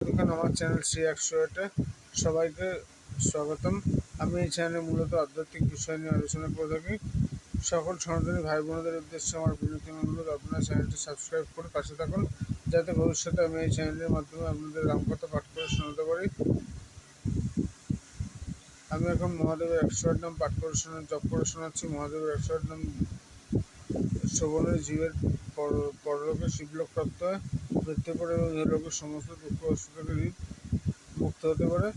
দেখুন আমার চ্যানেল শ্রী 108-এ সবাইকে স্বাগতম। আমি এই চ্যানেলে মূলত আধ্যাত্মিক বিষয় নিয়ে আলোচনা করে থাকি। সকল সনাতনী ভাই বোনদের উদ্দেশ্যে আমার বিনীত অনুরোধ, আপনারা চ্যানেলটি সাবস্ক্রাইব করে পাশে থাকুন, যাতে ভবিষ্যতে আমি এই চ্যানেলের মাধ্যমে আপনাদের রামকথা পাঠ করে শোনাতে পারি। আমি এখন মহাদেবের 108 নাম পাঠ করে জপ করে শোনাচ্ছি। মহাদেবের 108 নাম শ্রবণের জীবের পরলোকে শিবলোক প্রাপ্ত হয়, মৃত্যুর পরে এবং ইহলোকের সমস্ত দুঃখ কষ্ট থেকে মুক্ত হতে পারে।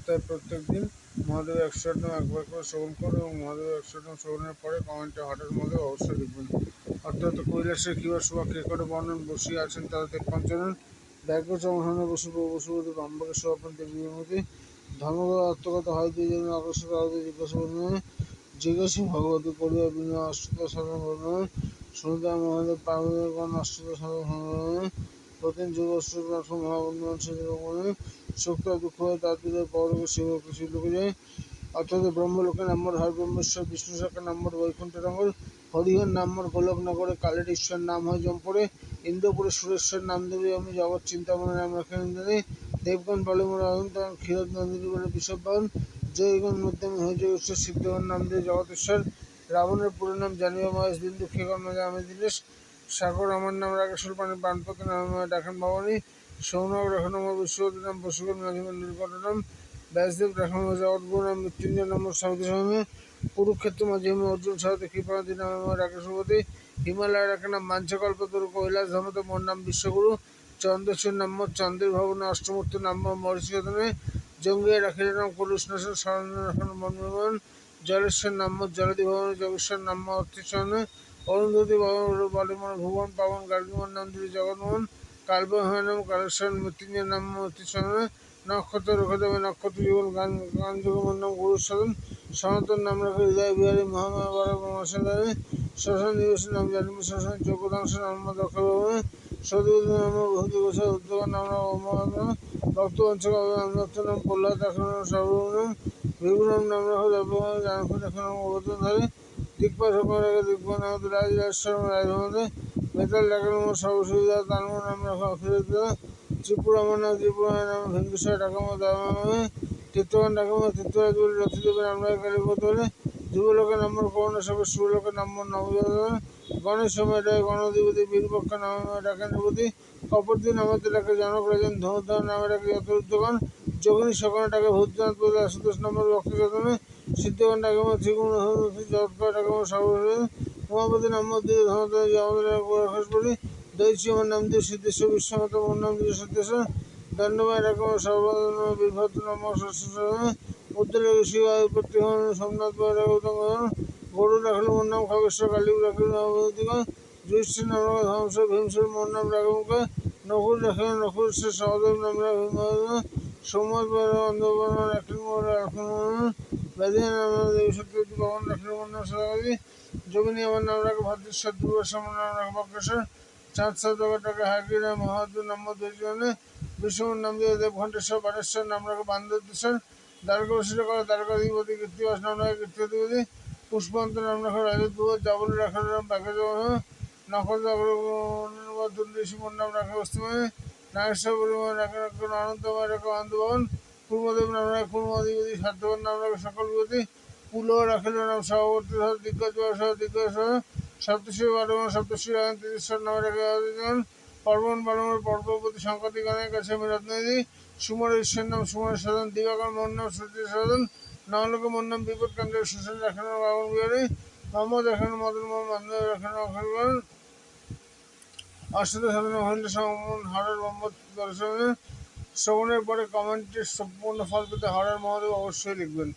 তাই প্রত্যেক দিন মহাদেবের 108 নাম একবার করে শ্রবণ করুন এবং মহাদেবের 108 নাম শ্রবণের পরে কমেন্টে হঠাৎ মহাদেব অবশ্যই লিখবেন। অর্থাৎ কৈলাসের কিবা শোভা কে করে বর্ণন বসিয়ে আছেন তারা তেপাঞ্চরণ ব্যাঘ্র চমহানে বসুপতি বাম্বাকে শোভাপন দেবী বিমূর্তি ধর্মগত আত্মগত হয় দুই জন্য আকর্ষিত আলাদা জিজ্ঞাসা বর্ণনে জিজ্ঞাসী ভগবতী পরিবার বিনা অষ্টতা সাধন বর্ণনে সুনিতা মহাদেব পার্বতীগণ অষ্টতা সাধন বর্ণনে প্রতিদিন যুগ অষ্টক মহাবন্ধন সেজনে শক্ত দুঃখ হয় তার দিকে পরলোকে শিবলোকে যায়। অর্থাৎ ব্রহ্মলোকে নম্বর হর ব্রহ্মেশ্বর বিষ্ণু শাখার নম্বর বৈকুণ্ঠ নগর হরিহর নম্বর গোলকনগরে কালের ঈশ্বর নাম হয় জম্পরে ইন্দ্রপুরে সুরেশ্বর নাম দেবে আমি জগৎ চিন্তামনে নাম রাখেন ইন্দ্রে দেবগণ বলে মোর অনন্তন ক্ষীরদ নন্দিনী বলে বিষবাহন জয়গণ মধ্যমী হয়ে যোগেশ্বর সিদ্ধগণ নাম দিয়ে জগতেশ্বর রাবণের পুরো নাম জানিবা মহেশ বিন্দু ক্ষেকর্ণ জামে দিনেশ সাগর আমার নাম রাগেশ্বর পানি বানপতি নাম ডাকেন ভবানী সৌনক রাখন আমার বিশ্বপতি নাম বসুগণ মাঝিমান নীলকণ্ঠ নাম ব্যাসদেব রাখন জগৎগুরু নাম মৃত্যুঞ্জয় নাম স্বামী স্বামী কুরুক্ষেত্র মাঝে আমি অর্জুন সারথী কৃপানাথী নাম আমার রাকেশ্বরপতি হিমালয় রাখে নাম মাঞ্চকল্প তরু কৈলাস ধর্মতে মোর নাম বিশ্বগুরু চন্দ্রচূর নাম চন্দ্রের ভবনে অষ্টমূর্তি নাম মহর্ষিকথনে জঙ্গিয়া রাখিলে নাম কুলুষ্ণাসন শরণ রাখন মনমোহন জলেশ্বর নাম জলদি ভবনে যোগেশ্বর নাম অর্থিশনে অরুন্ধতী বলিমন ভুবন পাবন গার্গীমন নাম দিদি জগন্মোহন কালবহন নাম কালেশ্বর মৃত্যুঞ্জয় নাম অর্থিশনে নক্ষত্র রুখদেবে নক্ষত্র জীবন গান যুগমন নাম গুরুসাধন সনাতন নাম রাখে হৃদয় বিহারী মহামায়া মহাসাদানে শ্মশান নিবাসী নাম জানিব শ্মশান যোগদাংশ নাম দক্ষ ভবনে সদুদ্দ নাম ভূতি গোসাই উদ্যোগ নাম ভক্তবঞ্চক দত্ত নাম প্রহ্লাদ রাখা নাম সর্বনাম বিভুরাম নাম রাখা দেবগণ জানক রাখা নাম অবতধারী দিকপাল সকল রাখা দিকপাল নাম রাজ রাজেশ্বর রাজভবনে বেতাল রাখা নাম সর্বসুবিধা তানম নাম রাখা অখিলতা ত্রিপুরা আমার নাম ত্রিপুরা নাম ভেঙ্কেশ্বর ডাকামা দামে তীর্থবান ডাকামা তীর্থরাজ বলে রথদেবের নাম রাখা কালীপত বলে যুবলোকের নম্বর করোনা সবে সুরলোকের নম্বর নবজাতন গণেশ সময় ডাকে গণধিপতি বীরপক্ষ নামে ডাকেন ধিপতি অপরদিন আমাদের ডাকে জনক রাজন ধনুধর নামে ডাকে যতরুদ্ধগণ যোগিনী সকলে ডাকে ভূতনাথ বলে আশুতোষ নম্বর ভক্তচেতনে সিদ্ধগণ ডাকামা ত্রিগুণ জগৎকার ডাকামা সর্বশরী উমাপতি নম্বর দিয়ে ধনতর আমাদের বলি দৈত্য আমার নাম দিয়ে সিদ্ধেশ্বর বিশ্বমাতা মোর নাম দিয়ে সিদ্ধেশ্বর দণ্ডময় ডাকামা সর্বদন বীরভদ্র নম্বর ষষ্ঠ উত্তরে শিবাপত্তি হন সোমনাথ গৌতম গরু রাখলো মোর নাম খগেশ্বর কালী রাখলো নবদিগণ যুষ্ঠির নাম রাখা ধ্বংস ভীমসুর মোর নাম রাখা নকুল রাখলেন নকুলেশ্বর সহদেব নাম রাখা সোমনাথ অন্ধবন রাখলেন মোর রাখলেন ব্যাধি নাম দেবী সত্যবতী ভবন রাখলেন মোর নাম সদাগতি যোগিনী আমার নাম রাখা ভদ্রেশ্বর দুর্বাস আমার নাম রাখা বক্রেশ্বর চাঁদ সাতবার টাকা হাকিরা মহাদুর নম্বর দুজনে বিষ্ণুর নাম দিয়ে দেবঘণ্টেশ্বর বানেশ্বর নাম রাখা বান্ধবেশ্বর দ্বারকাবশিত করে দ্বারকাধিপতি কীর্তিবাস নাম রাখা কীর্তিপতি পুষ্পন্ত নাম রাখা রাজদুব জাবল রাখার নাম বাঘাজম নক্ষত্র দুর্নীশিমর নাম রাখা অস্তিময় নাগেশ্বর পরিময় রাখা আনন্দময় রাখা আনন্দভবন পূর্বদেব নাম রাখা পূর্বাধিপতি সাধ্যবান নাম রাখা সকল বিপতি পুল রাখিল নাম সভাবর্তী দিগ্গজ দিগ্গজ সপ্তর্ষি বারমন সপ্তর্ষি তেজস্বর নামে রাখা পর্বন বারমন পর্বপতি সংকতিগণের কাছে আমি রত্নদি সুমর ঈশ্বর নাম সুমর সাধন দিবাকর মোর নাম সূর্য সাধন নবলোকে মোর নাম বিপদ কেন্দ্রের সুশীল রাখানো বাবন বিহারী মোহাম্মদ রাখানো মদন মোহাম্মদ বান্ধব রাখানো অখরগণ অষ্টদ সাধন মহেন্দ্র সমন হরার মোহাম্মদ দর্শনে শ্রবণের পরে কমেন্টের সম্পূর্ণ ফল পেতে হরার মহাদেব অবশ্যই লিখবেন।